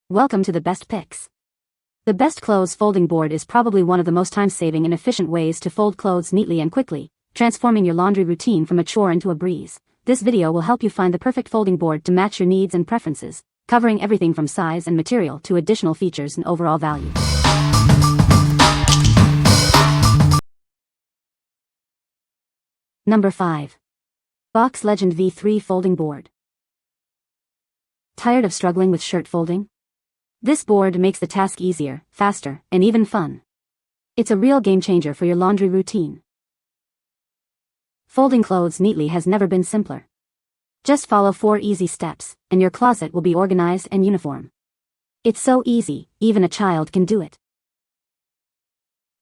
Welcome to the best picks. The best clothes folding board is probably one of the most time-saving and efficient ways to fold clothes neatly and quickly, transforming your laundry routine from a chore into a breeze. This video will help you find the perfect folding board to match your needs and preferences, covering everything from size and material to additional features and overall value. Number 5. BoxLegend V3 Folding Board. Tired of struggling with shirt folding? This board makes the task easier, faster, and even fun. It's a real game changer for your laundry routine. Folding clothes neatly has never been simpler. Just follow 4 easy steps, and your closet will be organized and uniform. It's so easy, even a child can do it.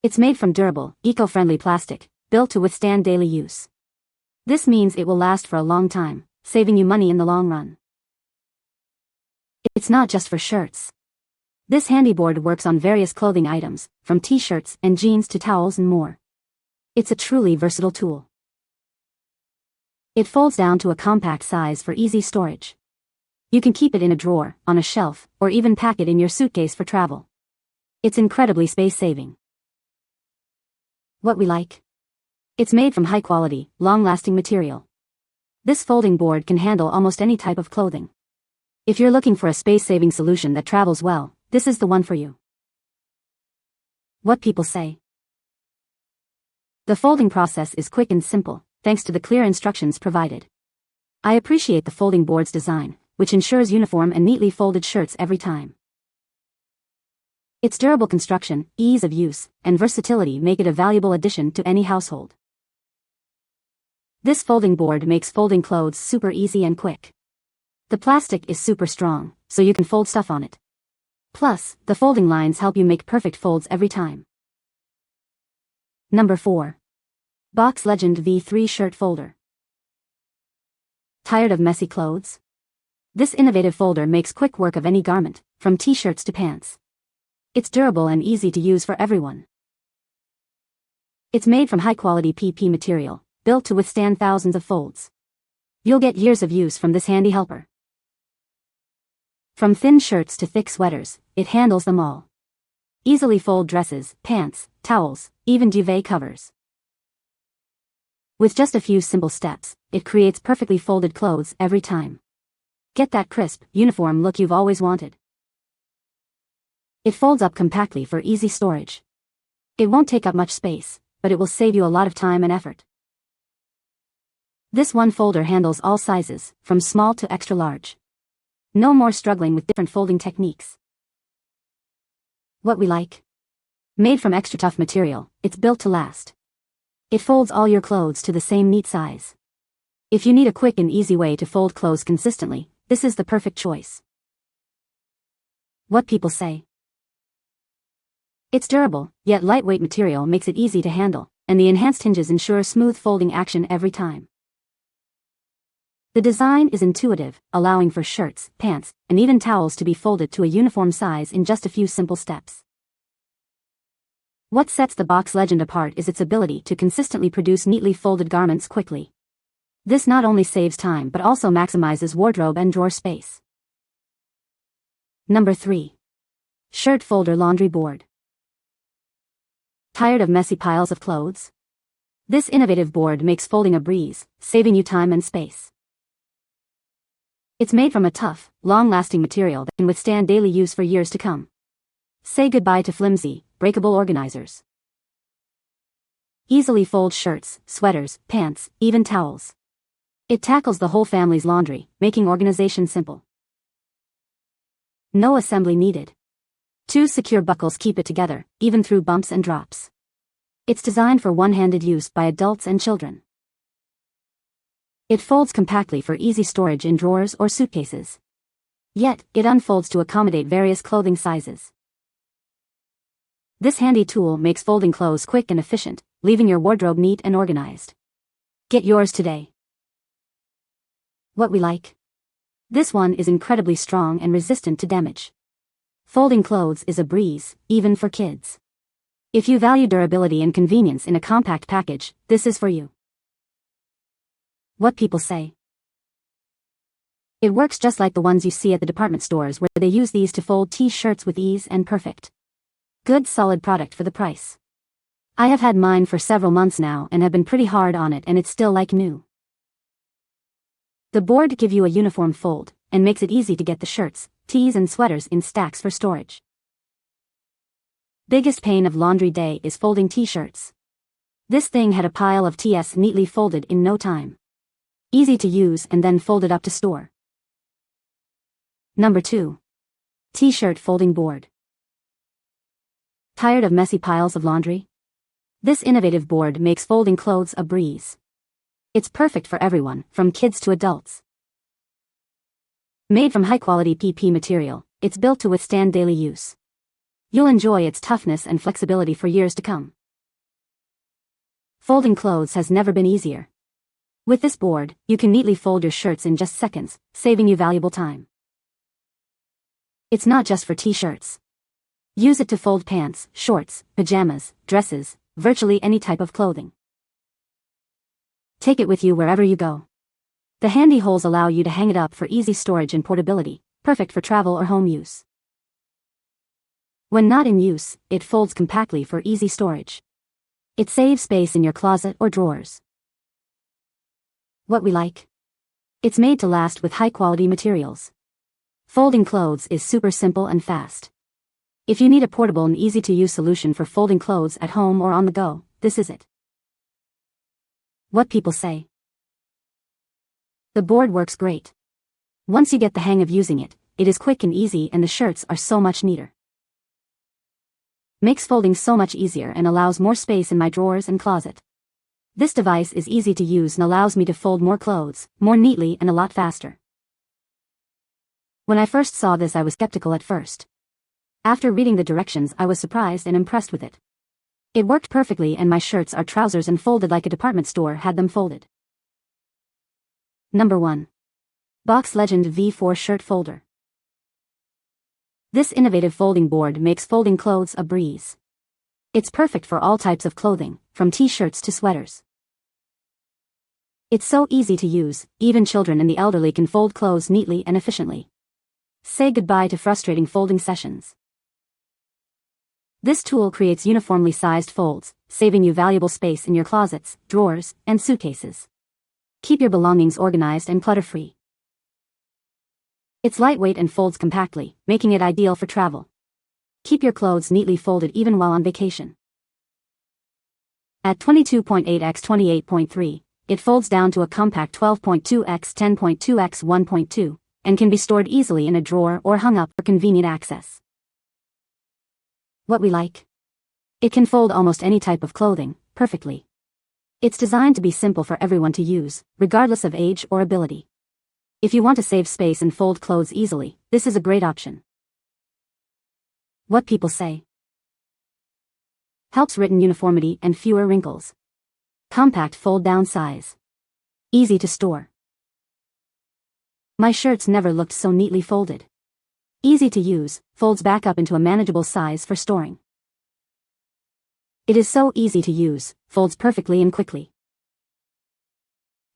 It's made from durable, eco-friendly plastic, built to withstand daily use. This means it will last for a long time, saving you money in the long run. It's not just for shirts. This handy board works on various clothing items, from t-shirts and jeans to towels and more. It's a truly versatile tool. It folds down to a compact size for easy storage. You can keep it in a drawer, on a shelf, or even pack it in your suitcase for travel. It's incredibly space-saving. What we like? It's made from high-quality, long-lasting material. This folding board can handle almost any type of clothing. If you're looking for a space-saving solution that travels well, this is the one for you. What people say. The folding process is quick and simple, thanks to the clear instructions provided. I appreciate the folding board's design, which ensures uniform and neatly folded shirts every time. Its durable construction, ease of use, and versatility make it a valuable addition to any household. This folding board makes folding clothes super easy and quick. The plastic is super strong, so you can fold stuff on it. Plus, the folding lines help you make perfect folds every time. Number 4. BoxLegend V3 Shirt Folder. Tired of messy clothes? This innovative folder makes quick work of any garment, from t-shirts to pants. It's durable and easy to use for everyone. It's made from high-quality PP material, built to withstand thousands of folds. You'll get years of use from this handy helper. From thin shirts to thick sweaters, it handles them all. Easily fold dresses, pants, towels, even duvet covers. With just a few simple steps, it creates perfectly folded clothes every time. Get that crisp, uniform look you've always wanted. It folds up compactly for easy storage. It won't take up much space, but it will save you a lot of time and effort. This one folder handles all sizes, from small to extra large. No more struggling with different folding techniques. What we like? Made from extra tough material, it's built to last. It folds all your clothes to the same neat size. If you need a quick and easy way to fold clothes consistently, this is the perfect choice. What people say. It's durable, yet lightweight material makes it easy to handle, and the enhanced hinges ensure smooth folding action every time. The design is intuitive, allowing for shirts, pants, and even towels to be folded to a uniform size in just a few simple steps. What sets the BoxLegend apart is its ability to consistently produce neatly folded garments quickly. This not only saves time but also maximizes wardrobe and drawer space. Number 3. Shirt Folder Laundry Board. Tired of messy piles of clothes? This innovative board makes folding a breeze, saving you time and space. It's made from a tough, long-lasting material that can withstand daily use for years to come. Say goodbye to flimsy, breakable organizers. Easily fold shirts, sweaters, pants, even towels. It tackles the whole family's laundry, making organization simple. No assembly needed. 2 secure buckles keep it together, even through bumps and drops. It's designed for one-handed use by adults and children. It folds compactly for easy storage in drawers or suitcases. Yet, it unfolds to accommodate various clothing sizes. This handy tool makes folding clothes quick and efficient, leaving your wardrobe neat and organized. Get yours today. What we like? This one is incredibly strong and resistant to damage. Folding clothes is a breeze, even for kids. If you value durability and convenience in a compact package, this is for you. What people say. It works just like the ones you see at the department stores where they use these to fold t-shirts with ease and perfect. Good solid product for the price. I have had mine for several months now and have been pretty hard on it and it's still like new. The board gives you a uniform fold and makes it easy to get the shirts, tees and sweaters in stacks for storage. Biggest pain of laundry day is folding t-shirts. This thing had a pile of TS neatly folded in no time. Easy to use and then folded up to store. Number 2. T-shirt folding board. Tired of messy piles of laundry? This innovative board makes folding clothes a breeze. It's perfect for everyone, from kids to adults. Made from high-quality PP material, it's built to withstand daily use. You'll enjoy its toughness and flexibility for years to come. Folding clothes has never been easier. With this board, you can neatly fold your shirts in just seconds, saving you valuable time. It's not just for t-shirts. Use it to fold pants, shorts, pajamas, dresses, virtually any type of clothing. Take it with you wherever you go. The handy holes allow you to hang it up for easy storage and portability, perfect for travel or home use. When not in use, it folds compactly for easy storage. It saves space in your closet or drawers. What we like? It's made to last with high-quality materials. Folding clothes is super simple and fast. If you need a portable and easy-to-use solution for folding clothes at home or on the go, this is it. What people say. The board works great. Once you get the hang of using it, it is quick and easy and the shirts are so much neater. Makes folding so much easier and allows more space in my drawers and closet. This device is easy to use and allows me to fold more clothes, more neatly and a lot faster. When I first saw this I was skeptical at first. After reading the directions I was surprised and impressed with it. It worked perfectly and my shirts are trousers and folded like a department store had them folded. Number 1. BoxLegend V4 Shirt Folder. This innovative folding board makes folding clothes a breeze. It's perfect for all types of clothing, from t-shirts to sweaters. It's so easy to use, even children and the elderly can fold clothes neatly and efficiently. Say goodbye to frustrating folding sessions. This tool creates uniformly sized folds, saving you valuable space in your closets, drawers, and suitcases. Keep your belongings organized and clutter-free. It's lightweight and folds compactly, making it ideal for travel. Keep your clothes neatly folded even while on vacation. At 22.8 x 28.3, it folds down to a compact 12.2 x 10.2 x 1.2, and can be stored easily in a drawer or hung up for convenient access. What we like? It can fold almost any type of clothing, perfectly. It's designed to be simple for everyone to use, regardless of age or ability. If you want to save space and fold clothes easily, this is a great option. What people say. Helps written uniformity and fewer wrinkles. Compact fold-down size. Easy to store. My shirts never looked so neatly folded. Easy to use, folds back up into a manageable size for storing. It is so easy to use, folds perfectly and quickly.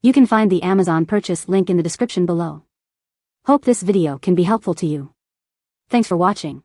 You can find the Amazon purchase link in the description below. Hope this video can be helpful to you. Thanks for watching.